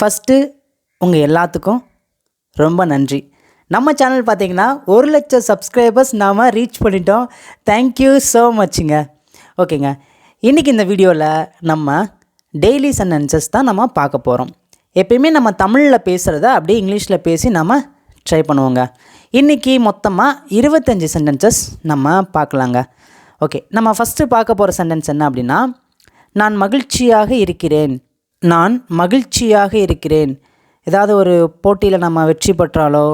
First உங்கள் எல்லாத்துக்கும் ரொம்ப நன்றி. நம்ம சேனல் பார்த்திங்கன்னா 1,00,000 சப்ஸ்கிரைபர்ஸ் நாம் ரீச் பண்ணிட்டோம். தேங்க்யூ ஸோ மச்சுங்க. ஓகேங்க, இன்றைக்கி இந்த வீடியோவில் நம்ம டெய்லி சென்டென்சஸ் தான் நம்ம பார்க்க போகிறோம். எப்பயுமே நம்ம தமிழில் பேசுகிறத அப்படியே இங்கிலீஷில் பேசி நம்ம ட்ரை பண்ணுவோங்க. இன்றைக்கி மொத்தமாக 25 சென்டென்சஸ் நம்ம பார்க்கலாங்க. ஓகே, நம்ம ஃபஸ்ட்டு பார்க்க போகிற சென்டென்ஸ் என்ன அப்படின்னா, நான் மகிழ்ச்சியாக இருக்கிறேன். நான் மகிழ்ச்சியாக இருக்கிறேன். ஏதாவது ஒரு போட்டியில் நம்ம வெற்றி பெற்றாலோ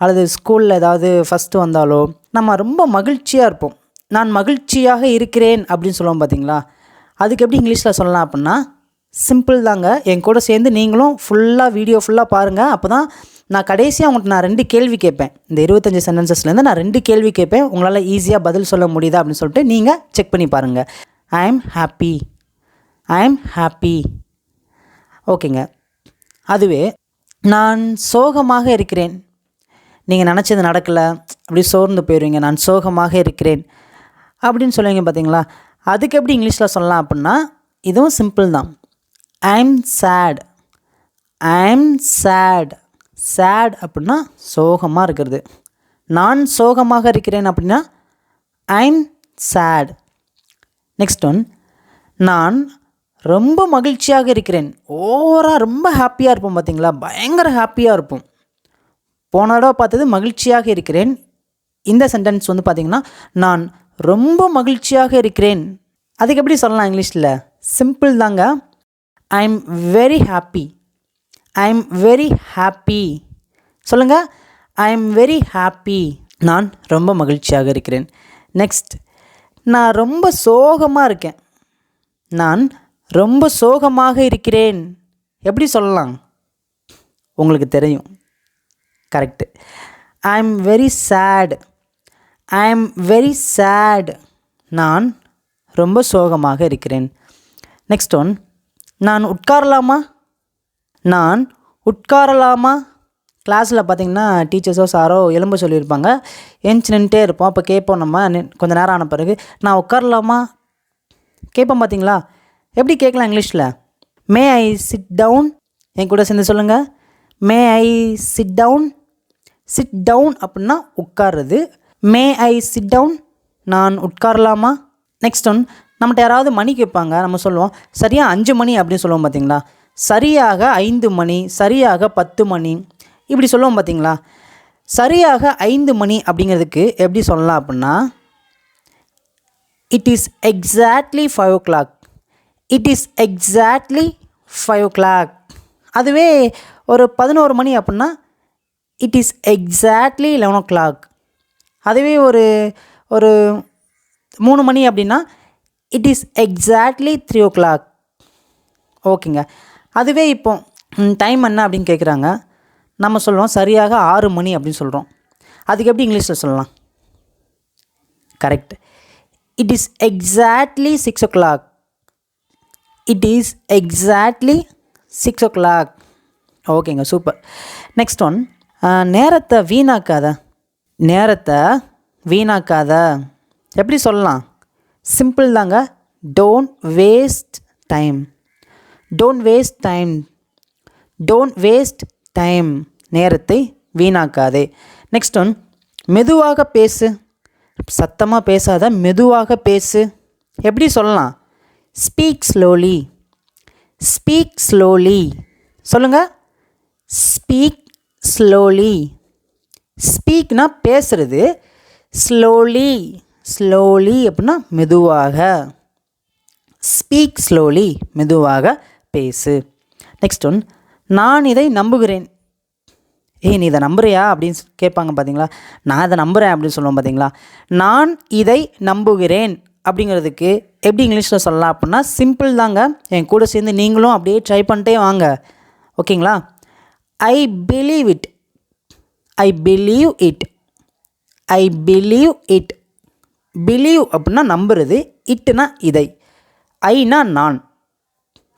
அல்லது ஸ்கூலில் ஏதாவது ஃபஸ்ட்டு வந்தாலோ நம்ம ரொம்ப மகிழ்ச்சியாக இருப்போம். நான் மகிழ்ச்சியாக இருக்கிறேன் அப்படின்னு சொல்லுவோம் பார்த்தீங்களா. அதுக்கு எப்படி இங்கிலீஷில் சொல்லலாம் அப்படின்னா, சிம்பிள் தாங்க. என் கூட சேர்ந்து நீங்களும் ஃபுல்லாக வீடியோ ஃபுல்லாக பாருங்கள். அப்போ தான் நான் கடைசியாக உங்கள்கிட்ட நான் 2 கேள்வி கேட்பேன். இந்த 25 சென்டென்சஸ்லேருந்து நான் 2 கேள்வி கேட்பேன். உங்களால் ஈஸியாக பதில் சொல்ல முடியுதா அப்படின்னு சொல்லிட்டு நீங்கள் செக் பண்ணி பாருங்கள். ஐ am happy. I am happy. ஓகேங்க. அதுவே நான் சோகமாக இருக்கிறேன். நீங்கள் நினச்சது நடக்கலை, அப்படி சோர்ந்து போயிடுவீங்க. நான் சோகமாக இருக்கிறேன் அப்படின்னு சொல்லுவீங்க பார்த்தீங்களா. அதுக்கு எப்படி இங்கிலீஷில் சொல்லலாம் அப்படின்னா, இதுவும் சிம்பிள் தான். ஐ ஆம் சேட். ஐ ஆம் சேட். சேட் அப்படின்னா சோகமாக இருக்கிறது. நான் சோகமாக இருக்கிறேன் அப்படின்னா ஐ ஆம் சேட். நெக்ஸ்ட் ஒன், நான் ரொம்ப மகிழ்ச்சியாக இருக்கிறேன். ஓவராக ரொம்ப ஹாப்பியாக இருப்போம் பார்த்தீங்களா, பயங்கர ஹாப்பியாக இருப்போம். போன தடவை பார்த்தது மகிழ்ச்சியாக இருக்கிறேன். இந்த சென்டென்ஸ் வந்து பார்த்திங்கன்னா, நான் ரொம்ப மகிழ்ச்சியாக இருக்கிறேன். அதுக்கு எப்படி சொல்லலாம் இங்கிலீஷில்? சிம்பிள் தாங்க. I am very happy. I am very happy. சொல்லுங்கள், ஐ எம் வெரி ஹாப்பி. நான் ரொம்ப மகிழ்ச்சியாக இருக்கிறேன். நெக்ஸ்ட், நான் ரொம்ப சோகமாக இருக்கேன். நான் ரொம்ப சோகமாக இருக்கிறேன். எப்படி சொல்லலாம்? உங்களுக்கு தெரியும். Correct. I am very sad. I am very sad. நான் ரொம்ப சோகமாக இருக்கிறேன். நெக்ஸ்ட் ஒன், நான் உட்காரலாமா? நான் உட்காரலாமா? கிளாஸில் பார்த்திங்கன்னா டீச்சர்ஸோ சாரோ எலும்ப சொல்லியிருப்பாங்க. எஞ்சி நின்றுட்டே இருப்போம். அப்போ கேட்போம் நம்ம கொஞ்சம் நேரம் ஆன பிறகு, நான் உட்காரலாமா கேட்போம் பார்த்தீங்களா. எப்படி கேட்கலாம் இங்கிலீஷில்? மே ஐ சிட் டவுன். என் கூட சேர்ந்து சொல்லுங்கள். May I sit down. Sit down அப்படின்னா உட்காருறது. மே ஐ சிட் டவுன், நான் உட்காரலாமா? நெக்ஸ்ட் ஒன், நம்மகிட்ட யாராவது மணி கேட்பாங்க. நம்ம சொல்லுவோம் சரியாக 5 மணி அப்படின்னு சொல்லுவோம் பார்த்தீங்களா. சரியாக 5 மணி, சரியாக 10 மணி இப்படி சொல்லுவோம் பார்த்தீங்களா. சரியாக 5 மணி அப்படிங்கிறதுக்கு எப்படி சொல்லலாம் அப்படின்னா, it is exactly 5 o'clock. It is exactly 5 o'clock. அதுவே ஒரு 11 மணி அப்படின்னா இட் இஸ் எக்ஸாக்ட்லி 11 o'clock. அதுவே ஒரு 3 மணி அப்படின்னா இட் இஸ் எக்ஸாக்ட்லி 3 o'clock. ஓகேங்க. அதுவே இப்போ டைம் என்ன அப்படின்னு கேட்குறாங்க. நம்ம சொல்லுவோம் சரியாக 6 மணி அப்படின்னு சொல்கிறோம். அதுக்கு எப்படி இங்கிலீஷில் சொல்லலாம்? Correct. It is exactly 6 o'clock. It is exactly 6 o'clock. ஓகேங்க, சூப்பர். நெக்ஸ்ட் ஒன், நேரத்தை வீணாக்காத. நேரத்தை வீணாக்காத எப்படி சொல்லலாம்? சிம்பிள் தாங்க. Don't waste time. Don't waste time. Don't waste time. நேரத்தை வீணாக்காதே. நெக்ஸ்ட் ஒன், மெதுவாக பேசு. சத்தமாக பேசாத, மெதுவாக பேசு. எப்படி சொல்லலாம்? Speak slowly. Speak slowly. சொல்லுங்கள். Speak slowly. ஸ்பீக்னா பேசுகிறது. ஸ்லோலி. ஸ்லோலி அப்படின்னா மெதுவாக. ஸ்பீக் ஸ்லோலி, மெதுவாக பேசு. நெக்ஸ்ட் ஒன், நான் இதை நம்புகிறேன். நீ இதை நம்புறியா அப்படின்னு கேட்பாங்க பார்த்தீங்களா. நான் இதை நம்புகிறேன் அப்படின்னு சொல்லுவோம் பார்த்தீங்களா. நான் இதை நம்புகிறேன் அப்படிங்கிறதுக்கு எப்படி இங்கிலீஷில் சொல்லலாம் அப்படின்னா, சிம்பிள் தாங்க. என் கூட சேர்ந்து நீங்களும் அப்படியே ட்ரை பண்ணிட்டே வாங்க. ஓகேங்களா. I believe it. I believe it. I believe it. Believe அப்படின்னா நம்புறது, இட்டுனா இதை, ஐனா நான்.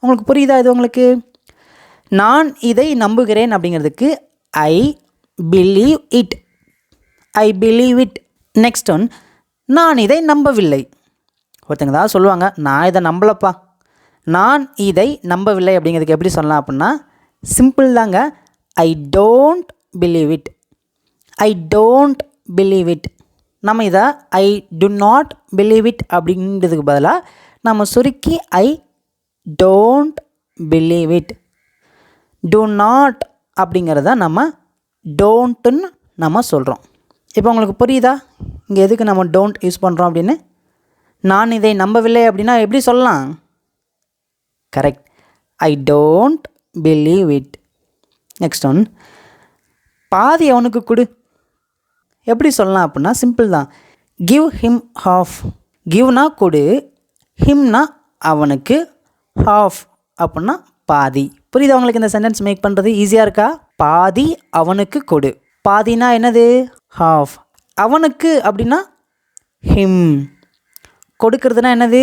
உங்களுக்கு புரியுதா இது உங்களுக்கு? நான் இதை நம்புகிறேன் அப்படிங்கிறதுக்கு I believe it. I believe it. Next one, நான் இதை நம்பவில்லை. ஒருத்தங்க தான் சொல்லுவாங்க, நான் இதை நம்பலப்பா, நான் இதை நம்பவில்லை அப்படிங்கிறதுக்கு எப்படி சொல்லலாம் அப்படின்னா, சிம்பிள் தாங்க. I don't believe it. I don't believe it. நம்ம இதை ஐ டு நாட் பிலீவ் இட் அப்படின்றதுக்கு பதிலாக நம்ம சுருக்கி I don't believe it. To not அப்படிங்கிறத நம்ம டோன்ட்டுன்னு நம்ம சொல்கிறோம். இப்போ உங்களுக்கு புரியுதா இங்கே எதுக்கு நம்ம டோன்ட் யூஸ் பண்ணுறோம் அப்படின்னு? நான் இதை நம்பவில்லை அப்படின்னா எப்படி சொல்லலாம்? Correct, I don't believe it. Next one, பாதி அவனுக்கு கொடு. எப்படி சொல்லலாம் அப்படின்னா சிம்பிள் தான். Give him half. கிவ்னா கொடு, ஹிம்னா அவனுக்கு, ஹாஃப் அப்படின்னா பாதி. புரியுது அவங்களுக்கு இந்த சென்டென்ஸ் மேக் பண்ணுறது ஈஸியாக இருக்கா? பாதி அவனுக்கு கொடு. பாதினா என்னது? ஹாஃப். அவனுக்கு அப்படின்னா ஹிம். கொடுக்கறதுனா என்னது?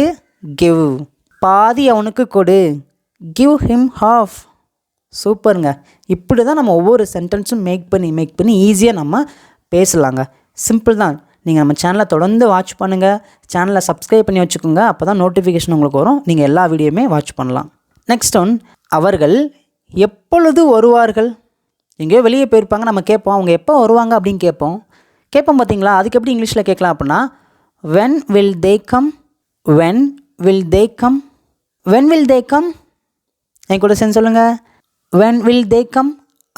கிவ். பாதி அவனுக்கு கொடு, கிவ் ஹிம் ஹாஃப். சூப்பருங்க. இப்படி தான் நம்ம ஒவ்வொரு சென்டென்ஸும் மேக் பண்ணி ஈஸியாக நம்ம பேசலாங்க. சிம்பிள் தான். நீங்கள் நம்ம சேனலை தொடர்ந்து வாட்ச் பண்ணுங்கள். சேனலை சப்ஸ்கிரைப் பண்ணி வச்சுக்கோங்க. அப்போ தான் நோட்டிஃபிகேஷன் உங்களுக்கு வரும். நீங்கள் எல்லா வீடியோவுமே வாட்ச் பண்ணலாம். நெக்ஸ்ட் ஒன், அவர்கள் எப்பொழுது வருவார்கள். எங்கேயோ வெளியே போயிருப்பாங்க, நம்ம கேட்போம் அவங்க எப்போ வருவாங்க அப்படின்னு கேட்போம் பார்த்தீங்களா? அதுக்கு எப்படி இங்கிலீஷில் கேட்கலாம் அப்படின்னா when will they come. when will they come. when will they come. என் கூட சேர்ந்து சொல்லுங்கள். when will they come.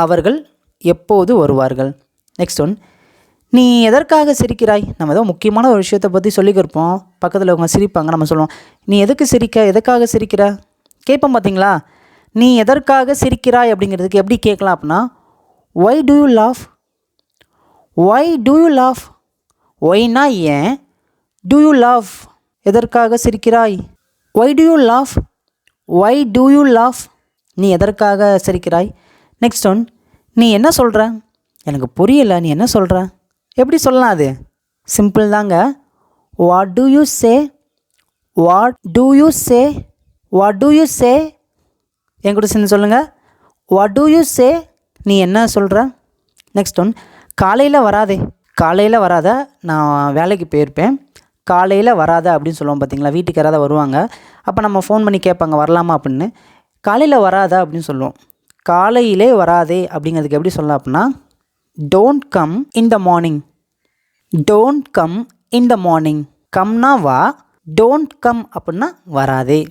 அவர்கள் எப்போது வருவார்கள். நெக்ஸ்ட் ஒன், நீ எதற்காக சிரிக்கிறாய். நம்ம ஏதோ முக்கியமான ஒரு விஷயத்தை பற்றி சொல்லிக்கிருப்போம், பக்கத்தில் அவங்க சிரிப்பாங்க, நம்ம சொல்லுவோம் நீ எதற்காக சிரிக்கிற கேட்போம் பார்த்தீங்களா? நீ எதற்காக சிரிக்கிறாய் அப்படிங்கிறதுக்கு எப்படி கேட்கலாம் அப்படின்னா why do you laugh. why do you laugh. whyனா ஏன், do you laugh எதற்காக சிரிக்கிறாய். why do you laugh. why do you laugh நீ எதற்காக சிரிக்கிறாய். நெக்ஸ்ட் ஒன், நீ என்ன சொல்கிற. எனக்கு புரியலை, நீ என்ன சொல்கிற. எப்படி சொல்லலாம் அது? சிம்பிள் தாங்க. what do you say. what do you say. what do you say. என் கூட சேர்ந்து சொல்லுங்கள். what do you say நீ என்ன சொல்கிற. நெக்ஸ்ட் ஒன், காலையில் வராத. நான் வேலைக்கு போயிருப்பேன், காலையில் வராத அப்படின்னு சொல்லுவோம் பார்த்தீங்களா? வீட்டுக்கு யாராவது வருவாங்க, அப்போ நம்ம ஃபோன் பண்ணி கேட்பாங்க வரலாமா அப்படின்னு. காலையில் வராத அப்படின்னு சொல்லுவோம். காலையிலே வராதே அப்படிங்கிறதுக்கு எப்படி சொல்லலாம் அப்படின்னா don't come in the morning. Don't come in the morning. கம்னா வா, டோன்ட் கம் அப்படின்னா வராதே.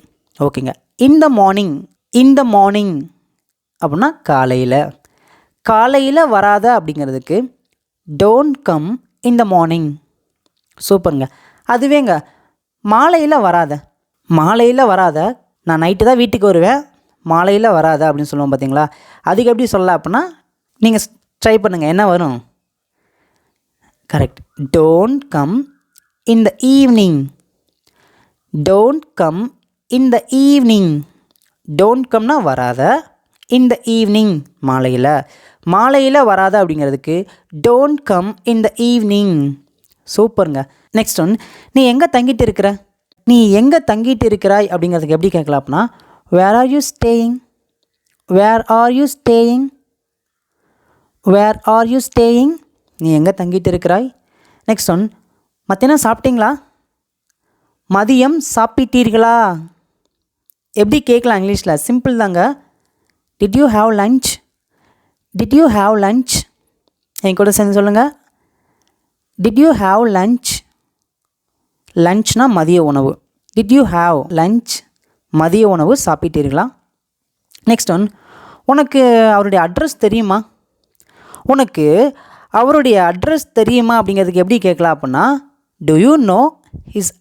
ஓகேங்க. இன் த மார்னிங் அப்படின்னா காலையில் வராத அப்படிங்கிறதுக்கு don't come in the morning. சூப்பருங்க. அதுவேங்க மாலையில் வராத. நான் நைட்டு தான் வீட்டுக்கு வருவேன், மாலையில் வராத அப்படின்னு சொல்லுவோம் பார்த்தீங்களா? அதுக்கு எப்படி சொல்லலாம் அப்படின்னா நீங்கள் ட்ரை பண்ணுங்கள், என்ன வரும்? Correct, don't come in the evening. Don't come in the evening. Don't கம்னா வராத, இன் த ஈவினிங் மாலையில் வராத அப்படிங்கிறதுக்கு don't come in the evening. சூப்பருங்க. நெக்ஸ்ட் ஒன், நீ எங்கே தங்கிட்டு இருக்கிறாய் அப்படிங்கிறதுக்கு எப்படி கேட்கலாம் அப்படின்னா வேர் ஆர் யூ ஸ்டேயிங். நீ எங்கே தங்கிட்டு இருக்கிறாய். நெக்ஸ்ட் ஒன், மத்தியானம் சாப்பிட்டீங்களா. மதியம் சாப்பிட்டீர்களா. எப்படி கேட்கலாம் இங்கிலீஷில்? சிம்பிள் தாங்க. Did you have lunch. என் கூட சேர்ந்து சொல்லுங்கள். Did you have lunch. லஞ்ச்னா மதிய உணவு. டிட் யூ ஹாவ் லஞ்ச், மதிய உணவு சாப்பிட்டீர்களா. நெக்ஸ்ட் ஒன், உனக்கு அவருடைய அட்ரஸ் தெரியுமா. அப்படிங்கிறதுக்கு எப்படி கேட்கலாம் அப்படின்னா to you know his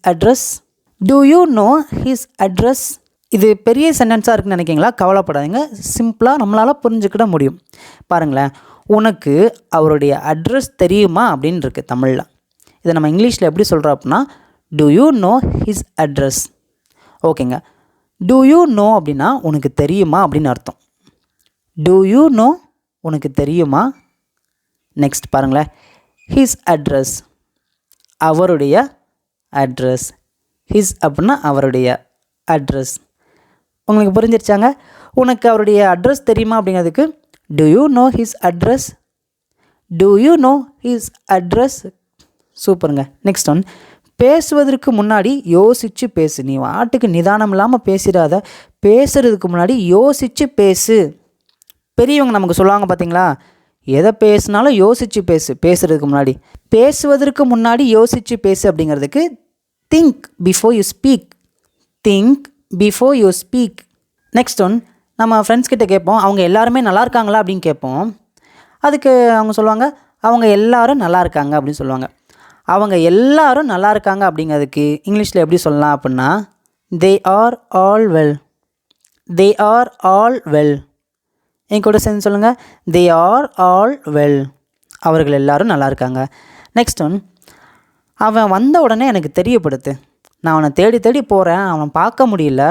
address. இது பெரிய சென்டென்ஸாக இருக்குன்னு நினைக்கிங்களா? கவலைப்படாதீங்க, சிம்பிளாக நம்மளால் புரிஞ்சுக்கிட முடியும். பாருங்களேன், உனக்கு அவருடைய அட்ரஸ் தெரியுமா அப்படின்னு இருக்குது தமிழில். இதை நம்ம இங்கிலீஷில் எப்படி சொல்கிறோம் அப்படின்னா to you know his address. ஓகேங்க. டு யூ நோ அப்படின்னா உனக்கு தெரியுமா அப்படின்னு அர்த்தம். டு யூ நோ உனக்கு தெரியுமா. நெக்ஸ்ட் பாருங்களேன், ஹிஸ் அட்ரஸ், அவருடைய அட்ரஸ். ஹிஸ் அப்படின்னா அவருடைய அட்ரஸ். உங்களுக்கு புரிஞ்சிருச்சாங்க? உனக்கு அவருடைய அட்ரஸ் தெரியுமா அப்படிங்கிறதுக்கு to you know his address. சூப்பருங்க. நெக்ஸ்ட் ஒன், பேசுவதற்கு முன்னாடி யோசித்து பேசு. நீ வாட்டுக்கு நிதானம் இல்லாமல் பேசுகிறதுக்கு முன்னாடி யோசித்து பேசு. பெரியவங்க நமக்கு சொல்லுவாங்க பார்த்தீங்களா, எதை பேசினாலும் யோசித்து பேசு, பேசுகிறதுக்கு முன்னாடி, பேசுவதற்கு முன்னாடி யோசித்து பேசு அப்படிங்கிறதுக்கு think before you speak, think before you speak. Next one, நம்ம ஃப்ரெண்ட்ஸ் கிட்ட கேட்போம், அவங்க எல்லாருமே நல்லா இருக்காங்களா அப்படின்னு கேட்போம். அதுக்கு அவங்க சொல்லுவாங்க, அவங்க எல்லாரும் நல்லா இருக்காங்க அப்படின்னு சொல்லுவாங்க. அவங்க எல்லாரும் நல்லா இருக்காங்க அப்படிங்கிறதுக்கு இங்கிலீஷில் எப்படி சொல்லலாம் அப்படின்னா, they are all well, they are all well. என் கூட சேர்ந்து சொல்லுங்கள், தே ஆர் ஆல் வெல். அவர்கள் எல்லாரும் நல்லா இருக்காங்க. நெக்ஸ்ட் ஒன், அவன் வந்த உடனே எனக்கு தெரியப்படுத்து, நான் அவனை தேடி தேடி போகிறேன், அவன் பார்க்க முடியல,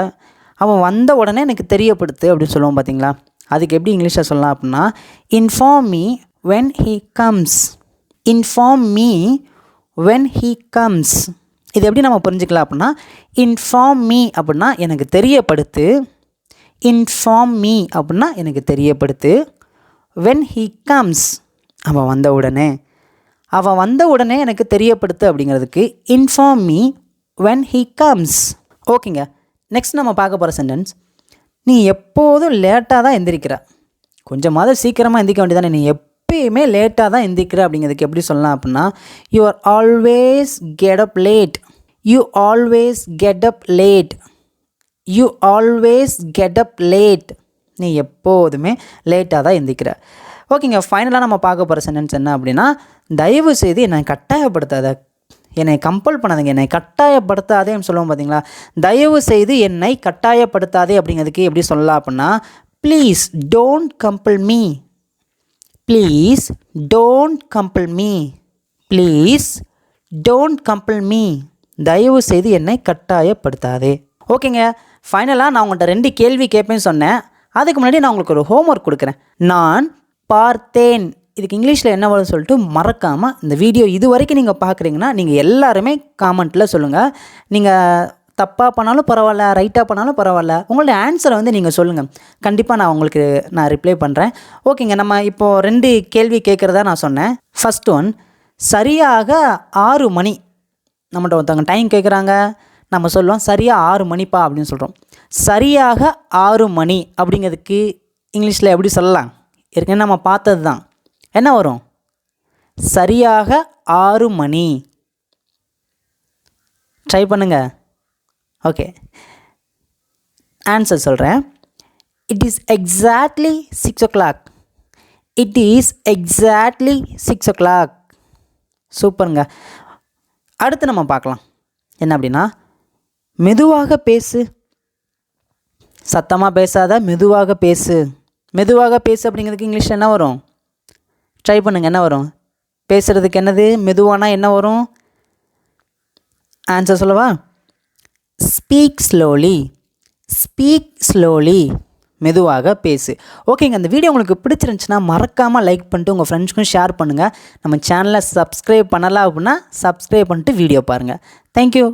அவன் வந்த உடனே எனக்கு தெரியப்படுத்து அப்படின்னு சொல்லுவோம் பார்த்தீங்களா. அதுக்கு எப்படி இங்கிலீஷில் சொல்லலாம் அப்படின்னா, inform me when he comes, inform me when he comes. இது எப்படி நம்ம புரிஞ்சுக்கலாம் அப்படின்னா, இன்ஃபார்ம் மீ அப்படின்னா எனக்கு தெரியப்படுத்து, இன்ஃபார்ம் மீ அப்படின்னா எனக்கு தெரியப்படுத்து, when he comes அவன் வந்த உடனே, அவன் வந்த உடனே எனக்கு தெரியப்படுத்து அப்படிங்கிறதுக்கு inform me when he comes. ஓகேங்க, நெக்ஸ்ட் நம்ம பார்க்க போகிற சென்டென்ஸ், நீ எப்போதும் லேட்டாக தான் எந்திரிக்கிற, கொஞ்சமாவது சீக்கிரமாக எந்திரிக்க வேண்டியதானே, நீ எப்பயுமே லேட்டாக தான் எந்திரிக்கிற அப்படிங்கிறதுக்கு எப்படி சொல்லலாம் அப்படின்னா, you are always get up late, you always get up late, you always get up late. நீ எப்போதுமே லேட்டாக தான் எந்திரிக்கிற. ஓகேங்க, ஃபைனலாக நம்ம பார்க்க போகிற சென்டென்ஸ் என்ன அப்படின்னா, தயவு செய்து என்னை கட்டாயப்படுத்தாத, என்னை கம்பல் பண்ணாதீங்க, என்னை கட்டாயப்படுத்தாதேன்னு சொல்லுவோம் பார்த்தீங்களா. தயவு செய்து என்னை கட்டாயப்படுத்தாதே அப்படிங்கிறதுக்கு எப்படி சொல்லலாம் அப்படின்னா, please don't compel me, please don't compel me, please don't compel me. தயவு செய்து என்னை கட்டாயப்படுத்தாதே. ஓகேங்க, ஃபைனலாக நான் உங்கள்கிட்ட 2 கேள்வி கேட்பேன்னு சொன்னேன். அதுக்கு முன்னாடி நான் உங்களுக்கு ஒரு ஹோம்ஒர்க் கொடுக்குறேன். நான் பார்த்தேன், இதுக்கு இங்கிலீஷில் என்ன வரும்னு சொல்லிட்டு மறக்காமல் இந்த வீடியோ இது வரைக்கும் நீங்கள் பார்க்குறீங்கன்னா நீங்கள் எல்லாருமே காமெண்ட்டில் சொல்லுங்கள். நீங்கள் தப்பாக பண்ணாலும் பரவாயில்ல, ரைட்டாக பண்ணாலும் பரவாயில்ல, உங்களுடைய ஆன்சரை வந்து நீங்கள் சொல்லுங்கள். கண்டிப்பாக நான் ரிப்ளை பண்ணுறேன். ஓகேங்க, நம்ம இப்போது 2 கேள்வி கேட்குறதா நான் சொன்னேன். ஃபஸ்ட் ஒன், சரியாக 6 மணி, நம்மகிட்ட ஒருத்தவங்க டைம் கேட்குறாங்க, நம்ம சொல்லுவோம் சரியாக 6 மணிப்பா அப்படின்னு சொல்கிறோம். சரியாக 6 மணி அப்படிங்கிறதுக்கு இங்கிலீஷில் எப்படி சொல்லலாம், ஏற்கனவே நம்ம பார்த்தது தான். என்ன வரும், சரியாக 6 மணி. ட்ரை பண்ணுங்கள். ஓகே, ஆன்சர் சொல்கிறேன். It is exactly 6 o'clock, it is exactly 6 o'clock. சூப்பருங்க. அடுத்து நம்ம பார்க்கலாம் என்ன அப்படின்னா, மெதுவாக பேசு, சத்தமாக பேசாத, மெதுவாக பேசு. மெதுவாக பேசு அப்படிங்கிறதுக்கு இங்கிலீஷில் என்ன வரும், ட்ரை பண்ணுங்கள், என்ன வரும், பேசுகிறதுக்கு என்னது, மெதுவானா என்ன வரும், ஆன்சர் சொல்லவா, ஸ்பீக் ஸ்லோலி, ஸ்பீக் ஸ்லோலி, மெதுவாக பேசு. ஓகேங்க, அந்த வீடியோ உங்களுக்கு பிடிச்சிருந்துச்சுன்னா மறக்காமல் லைக் பண்ணிட்டு உங்கள் ஃப்ரெண்ட்ஸ்க்கும் ஷேர் பண்ணுங்கள். நம்ம சேனலை சப்ஸ்கிரைப் பண்ணலாம் அப்படின்னா சப்ஸ்கிரைப் பண்ணிட்டு வீடியோ பாருங்கள். தேங்க்யூ.